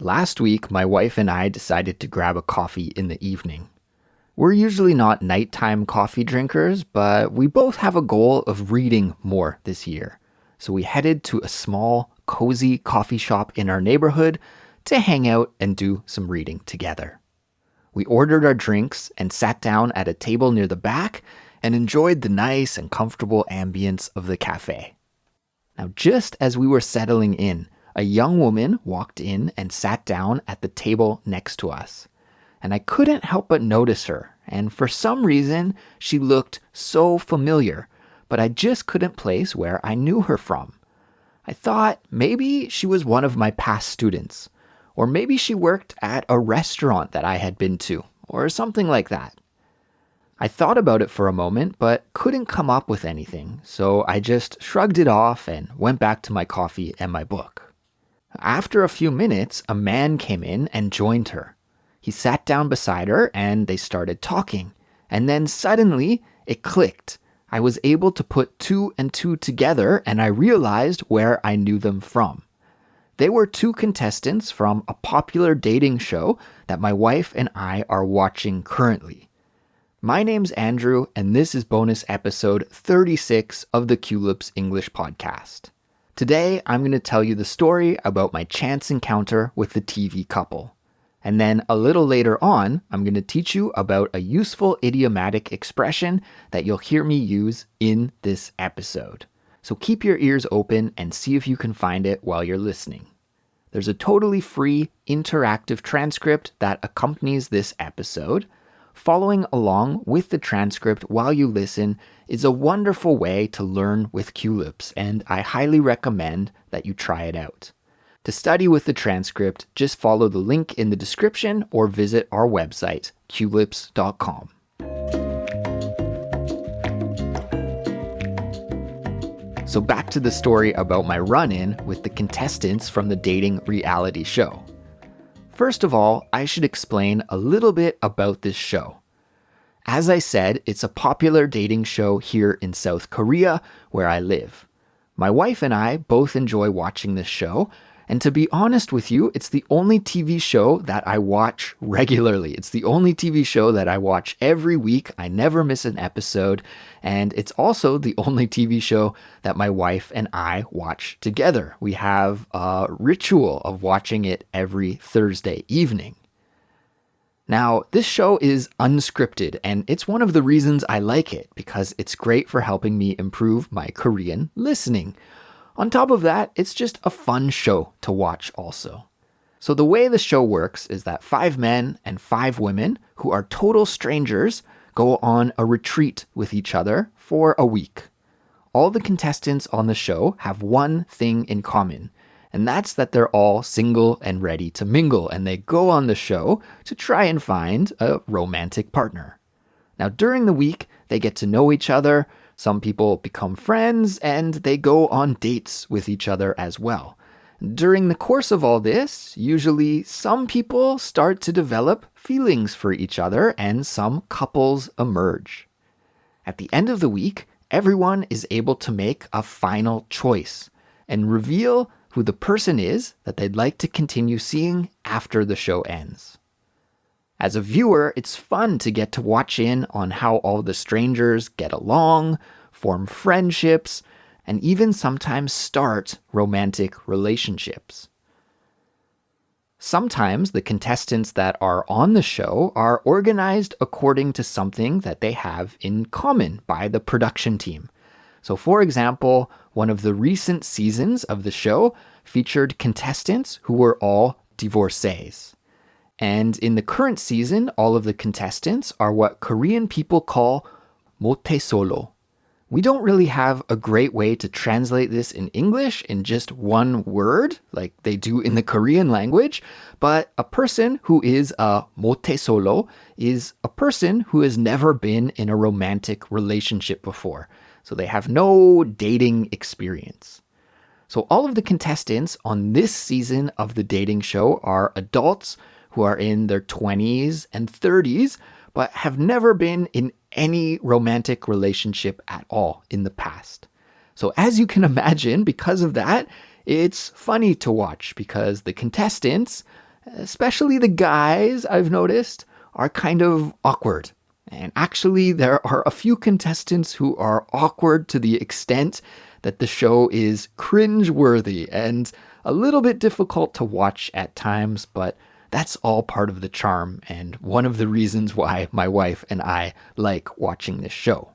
Last week, my wife and I decided to grab a coffee in the evening. We're usually not nighttime coffee drinkers, but we both have a goal of reading more this year. So we headed to a small, cozy coffee shop in our neighborhood to hang out and do some reading together. We ordered our drinks and sat down at a table near the back and enjoyed the nice and comfortable ambience of the cafe. Now, just as we were settling in, a young woman walked in and sat down at the table next to us. And I couldn't help but notice her, and for some reason, she looked so familiar, but I just couldn't place where I knew her from. I thought maybe she was one of my past students, or maybe she worked at a restaurant that I had been to, or something like that. I thought about it for a moment, but couldn't come up with anything, so I just shrugged it off and went back to my coffee and my book. After a few minutes, a man came in and joined her. He sat down beside her and they started talking. And then suddenly, it clicked. I was able to put two and two together and I realized where I knew them from. They were two contestants from a popular dating show that my wife and I are watching currently. My name's Andrew, and this is bonus episode 36 of the Culips English podcast. Today, I'm going to tell you the story about my chance encounter with the TV couple. And then a little later on, I'm going to teach you about a useful idiomatic expression that you'll hear me use in this episode. So keep your ears open and see if you can find it while you're listening. There's a totally free interactive transcript that accompanies this episode. Following along with the transcript while you listen is a wonderful way to learn with Culips, and I highly recommend that you try it out. To study with the transcript, just follow the link in the description or visit our website, culips.com. So back to the story about my run-in with the contestants from the dating reality show. First of all, I should explain a little bit about this show. As I said, it's a popular dating show here in South Korea, where I live. My wife and I both enjoy watching this show, and to be honest with you, it's the only TV show that I watch regularly. It's the only TV show that I watch every week. I never miss an episode, and it's also the only TV show that my wife and I watch together. We have a ritual of watching it every Thursday evening. Now, this show is unscripted, and it's one of the reasons I like it, because it's great for helping me improve my Korean listening. On top of that, it's just a fun show to watch also. So the way the show works is that 5 men and 5 women who are total strangers go on a retreat with each other for a week. All the contestants on the show have one thing in common, and that's that they're all single and ready to mingle, and they go on the show to try and find a romantic partner. Now, during the week, they get to know each other. Some people become friends and they go on dates with each other as well. During the course of all this, usually some people start to develop feelings for each other and some couples emerge. At the end of the week, everyone is able to make a final choice and reveal who the person is that they'd like to continue seeing after the show ends. As a viewer, it's fun to get to watch in on how all the strangers get along, form friendships, and even sometimes start romantic relationships. Sometimes the contestants that are on the show are organized according to something that they have in common by the production team. So for example, one of the recent seasons of the show featured contestants who were all divorcees. And in the current season, all of the contestants are what Korean people call mote-solo. We don't really have a great way to translate this in English in just one word, like they do in the Korean language, but a person who is a mote-solo is a person who has never been in a romantic relationship before. So they have no dating experience. So all of the contestants on this season of the dating show are adults who are in their 20s and 30s, but have never been in any romantic relationship at all in the past. So as you can imagine, because of that, it's funny to watch because the contestants, Especially the guys, I've noticed, are kind of awkward. And actually, there are a few contestants who are awkward to the extent that the show is cringe-worthy and a little bit difficult to watch at times, but that's all part of the charm and one of the reasons why my wife and I like watching this show.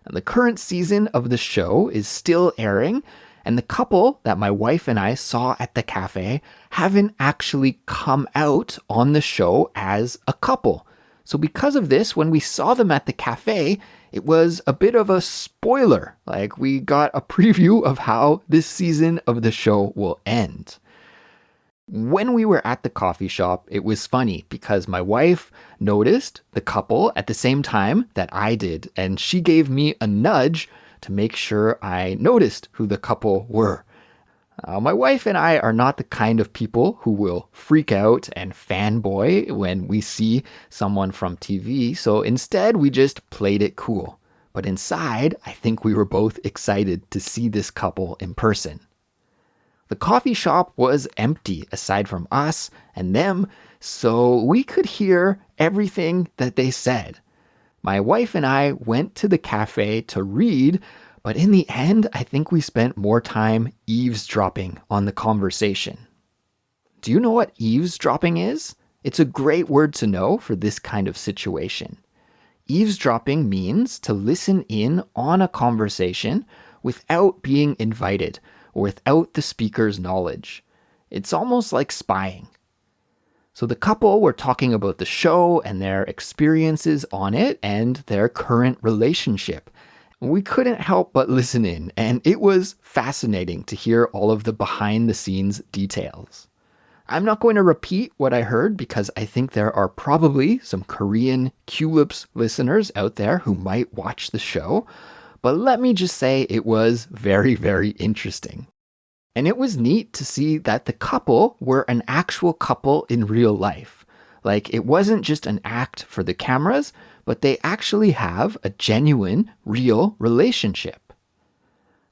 And the current season of the show is still airing, and the couple that my wife and I saw at the cafe haven't actually come out on the show as a couple. So because of this, when we saw them at the cafe, it was a bit of a spoiler. Like, we got a preview of how this season of the show will end. When we were at the coffee shop, it was funny because my wife noticed the couple at the same time that I did, and she gave me a nudge to make sure I noticed who the couple were. My wife and I are not the kind of people who will freak out and fanboy when we see someone from TV, so instead we just played it cool. But inside, I think we were both excited to see this couple in person. The coffee shop was empty aside from us and them, so we could hear everything that they said. My wife and I went to the cafe to read, but in the end, I think we spent more time eavesdropping on the conversation. Do you know what eavesdropping is? It's a great word to know for this kind of situation. Eavesdropping means to listen in on a conversation without being invited or without the speaker's knowledge. It's almost like spying. So the couple were talking about the show and their experiences on it and their current relationship. We couldn't help but listen in, and it was fascinating to hear all of the behind-the-scenes details. I'm not going to repeat what I heard because I think there are probably some Korean Culips listeners out there who might watch the show, but let me just say it was very, very interesting. And it was neat to see that the couple were an actual couple in real life. Like, it wasn't just an act for the cameras, but they actually have a genuine, real relationship.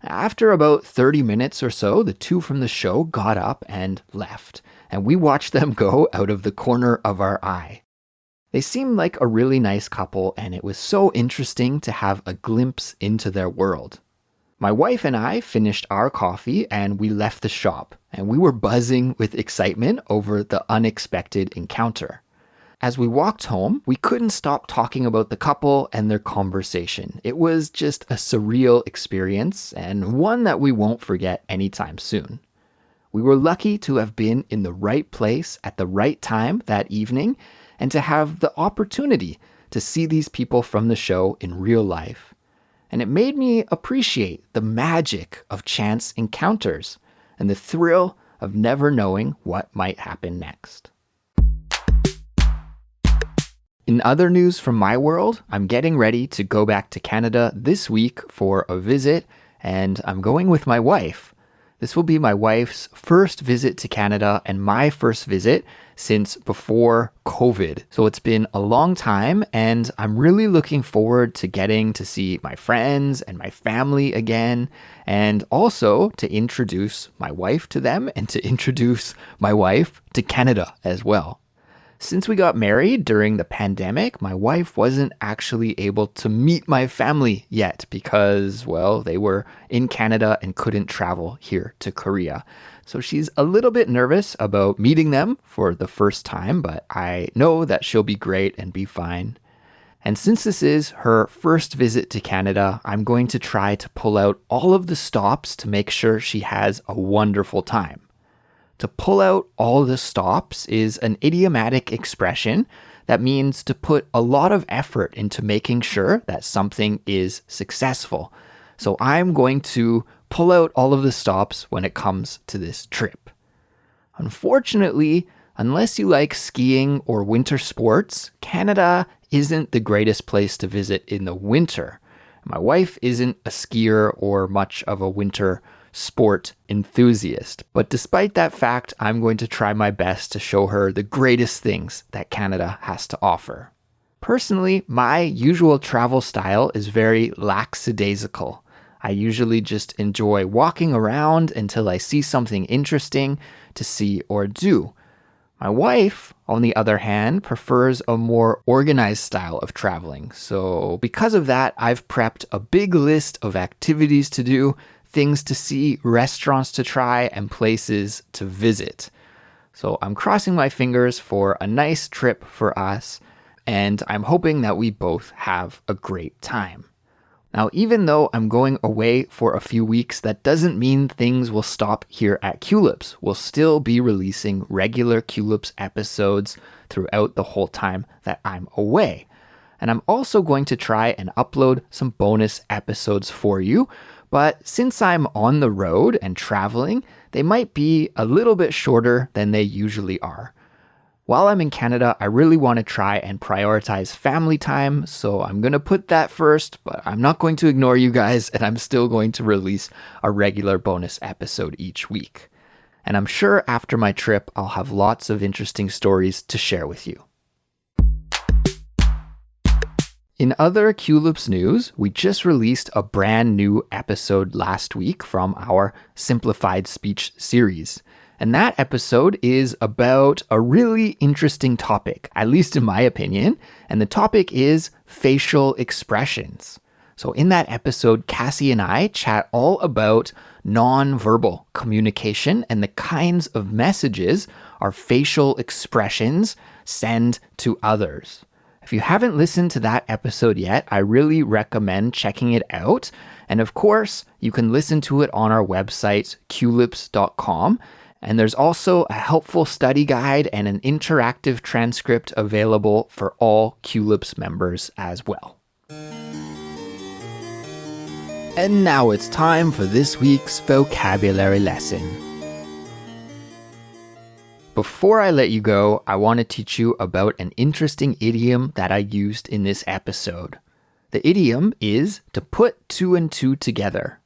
After about 30 minutes or so, the two from the show got up and left, and we watched them go out of the corner of our eye. They seemed like a really nice couple, and it was so interesting to have a glimpse into their world. My wife and I finished our coffee and we left the shop, and we were buzzing with excitement over the unexpected encounter. As we walked home, we couldn't stop talking about the couple and their conversation. It was just a surreal experience and one that we won't forget anytime soon. We were lucky to have been in the right place at the right time that evening and to have the opportunity to see these people from the show in real life. And it made me appreciate the magic of chance encounters and the thrill of never knowing what might happen next. In other news from my world, I'm getting ready to go back to Canada this week for a visit, and I'm going with my wife. This will be my wife's first visit to Canada and my first visit since before COVID. So it's been a long time, and I'm really looking forward to getting to see my friends and my family again, and also to introduce my wife to them and to introduce my wife to Canada as well. Since we got married during the pandemic, my wife wasn't actually able to meet my family yet because, well, they were in Canada and couldn't travel here to Korea. So she's a little bit nervous about meeting them for the first time, but I know that she'll be great and be fine. And since this is her first visit to Canada, I'm going to try to pull out all of the stops to make sure she has a wonderful time. To pull out all the stops is an idiomatic expression that means to put a lot of effort into making sure that something is successful. So I'm going to pull out all of the stops when it comes to this trip. Unfortunately, unless you like skiing or winter sports, Canada isn't the greatest place to visit in the winter. My wife isn't a skier or much of a winter sport enthusiast. But despite that fact, I'm going to try my best to show her the greatest things that Canada has to offer. Personally, my usual travel style is very lackadaisical. I usually just enjoy walking around until I see something interesting to see or do. My wife, on the other hand, prefers a more organized style of traveling. So because of that, I've prepped a big list of activities to do, things to see, restaurants to try, and places to visit. So I'm crossing my fingers for a nice trip for us, and I'm hoping that we both have a great time. Now, even though I'm going away for a few weeks, that doesn't mean things will stop here at Culips. We'll still be releasing regular Culips episodes throughout the whole time that I'm away. And I'm also going to try and upload some bonus episodes for you. But since I'm on the road and traveling, they might be a little bit shorter than they usually are. While I'm in Canada, I really want to try and prioritize family time, so I'm going to put that first, but I'm not going to ignore you guys, and I'm still going to release a regular bonus episode each week. And I'm sure after my trip, I'll have lots of interesting stories to share with you. In other Culips news, we just released a brand new episode last week from our Simplified Speech series. And that episode is about a really interesting topic, at least in my opinion. And the topic is facial expressions. So in that episode, Cassie and I chat all about non-verbal communication and the kinds of messages our facial expressions send to others. If you haven't listened to that episode yet, I really recommend checking it out. And of course, you can listen to it on our website, culips.com. And there's also a helpful study guide and an interactive transcript available for all Culips members as well. And now it's time for this week's vocabulary lesson. Before I let you go, I want to teach you about an interesting idiom that I used in this episode. The idiom is to put two and two together.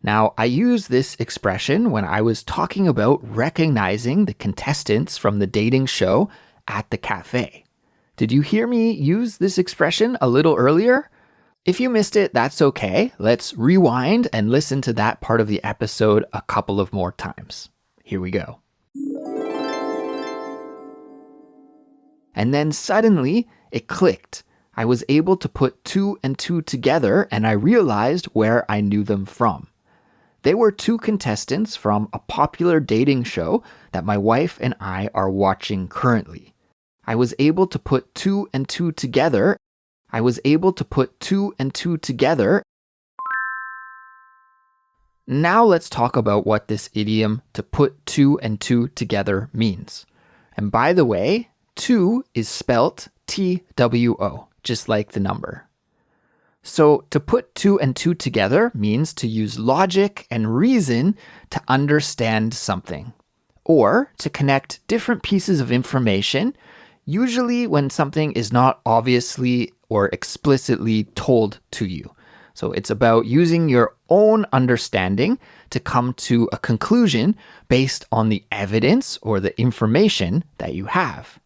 Now, I used this expression when I was talking about recognizing the contestants from the dating show at the cafe. Did you hear me use this expression a little earlier? If you missed it, that's okay. Let's rewind and listen to that part of the episode a couple of more times. Here we go. And then suddenly, it clicked. I was able to put two and two together, and I realized where I knew them from. They were two contestants from a popular dating show that my wife and I are watching currently. I was able to put two and two together. I was able to put two and two together. Now let's talk about what this idiom to put two and two together means. And by the way, two is spelt T-W-O, just like the number. So to put two and two together means to use logic and reason to understand something, or to connect different pieces of information, usually when something is not obviously or explicitly told to you. So it's about using your own understanding to come to a conclusion based on the evidence or the information that you have.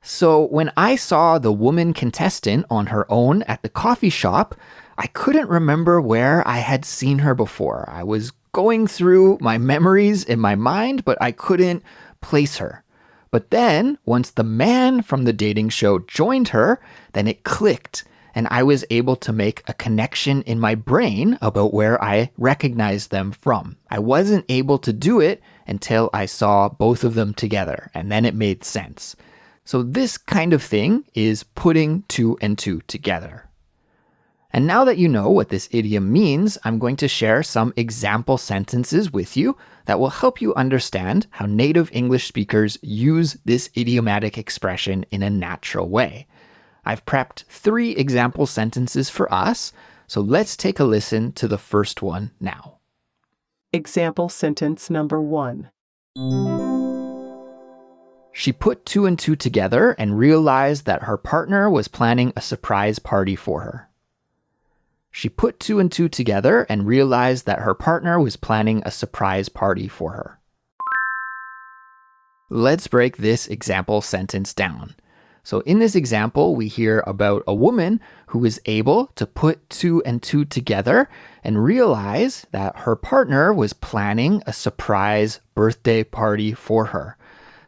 So when I saw the woman contestant on her own at the coffee shop, I couldn't remember where I had seen her before. I was going through my memories in my mind, but I couldn't place her. But then, once the man from the dating show joined her, then it clicked, and I was able to make a connection in my brain about where I recognized them from. I wasn't able to do it until I saw both of them together, and then it made sense. So this kind of thing is putting two and two together. And now that you know what this idiom means, I'm going to share some example sentences with you that will help you understand how native English speakers use this idiomatic expression in a natural way. I've prepped 3 example sentences for us, so let's take a listen to the first one now. Example sentence number 1. She put two and two together and realized that her partner was planning a surprise party for her. She put two and two together and realized that her partner was planning a surprise party for her. Let's break this example sentence down. So in this example, we hear about a woman who is able to put two and two together and realize that her partner was planning a surprise birthday party for her.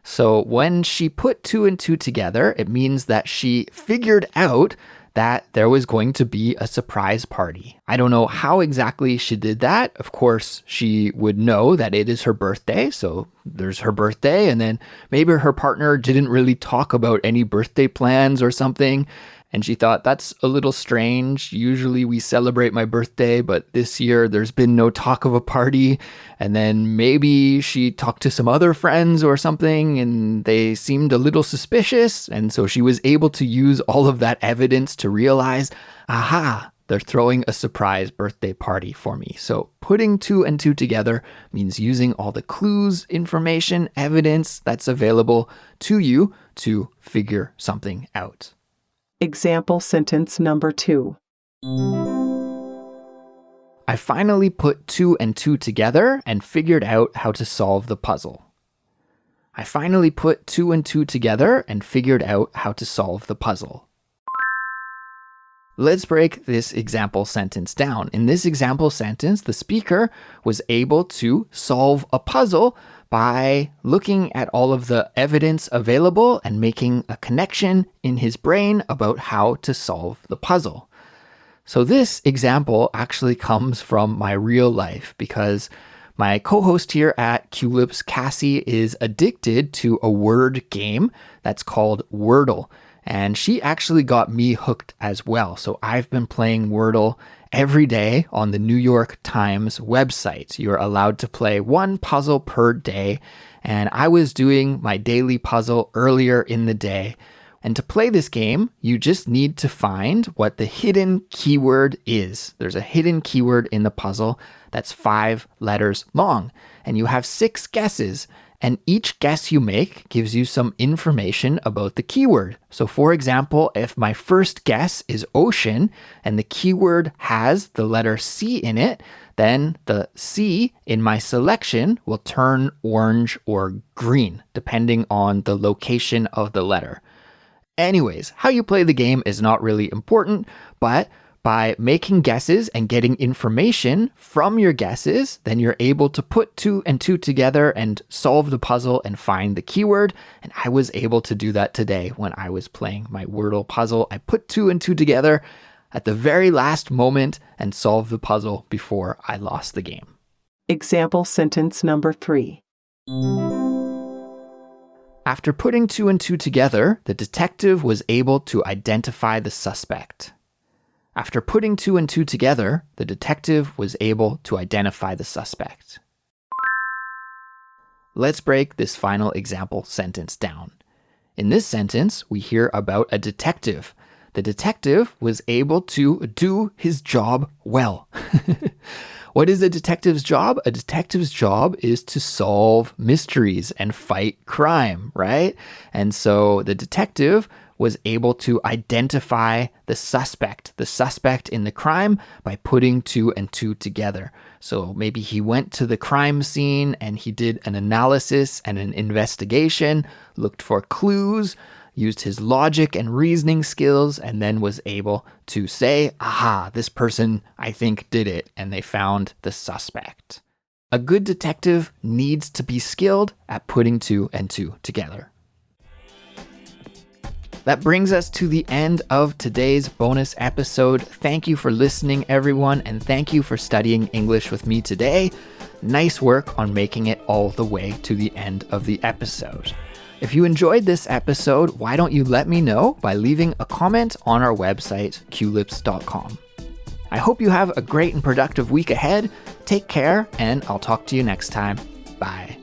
So when she put two and two together, it means that she figured out that there was going to be a surprise party. I don't know how exactly she did that. Of course, she would know that it is her birthday. So there's her birthday. And then maybe her partner didn't really talk about any birthday plans or something. And she thought, that's a little strange. Usually we celebrate my birthday, but this year there's been no talk of a party. And then maybe she talked to some other friends or something and they seemed a little suspicious. And so she was able to use all of that evidence to realize, aha, they're throwing a surprise birthday party for me. So putting two and two together means using all the clues, information, evidence that's available to you to figure something out. Example sentence number 2. I finally put two and two together and figured out how to solve the puzzle. I finally put two and two together and figured out how to solve the puzzle. Let's break this example sentence down. In this example sentence, the speaker was able to solve a puzzle by looking at all of the evidence available and making a connection in his brain about how to solve the puzzle. So this example actually comes from my real life because my co-host here at Culips, Cassie, is addicted to a word game that's called Wordle. And she actually got me hooked as well. So I've been playing Wordle every day on the New York Times website. You're allowed to play one puzzle per day. And I was doing my daily puzzle earlier in the day. And to play this game, you just need to find what the hidden keyword is. There's a hidden keyword in the puzzle that's 5 letters long. And you have 6 guesses. And each guess you make gives you some information about the keyword. So for example, if my first guess is ocean and the keyword has the letter C in it, then the C in my selection will turn orange or green, depending on the location of the letter. Anyways, how you play the game is not really important, but by making guesses and getting information from your guesses, then you're able to put two and two together and solve the puzzle and find the keyword. And I was able to do that today when I was playing my Wordle puzzle. I put two and two together at the very last moment and solved the puzzle before I lost the game. Example sentence number 3. After putting two and two together, the detective was able to identify the suspect. After putting two and two together, the detective was able to identify the suspect. Let's break this final example sentence down. In this sentence, we hear about a detective. The detective was able to do his job well. What is a detective's job? A detective's job is to solve mysteries and fight crime, right? And so the detective was able to identify the suspect in the crime by putting two and two together. So maybe he went to the crime scene and he did an analysis and an investigation, looked for clues, used his logic and reasoning skills, and then was able to say, aha, this person, I think, did it, and they found the suspect. A good detective needs to be skilled at putting two and two together. That brings us to the end of today's bonus episode. Thank you for listening, everyone, and thank you for studying English with me today. Nice work on making it all the way to the end of the episode. If you enjoyed this episode, why don't you let me know by leaving a comment on our website, culips.com. I hope you have a great and productive week ahead. Take care, and I'll talk to you next time. Bye.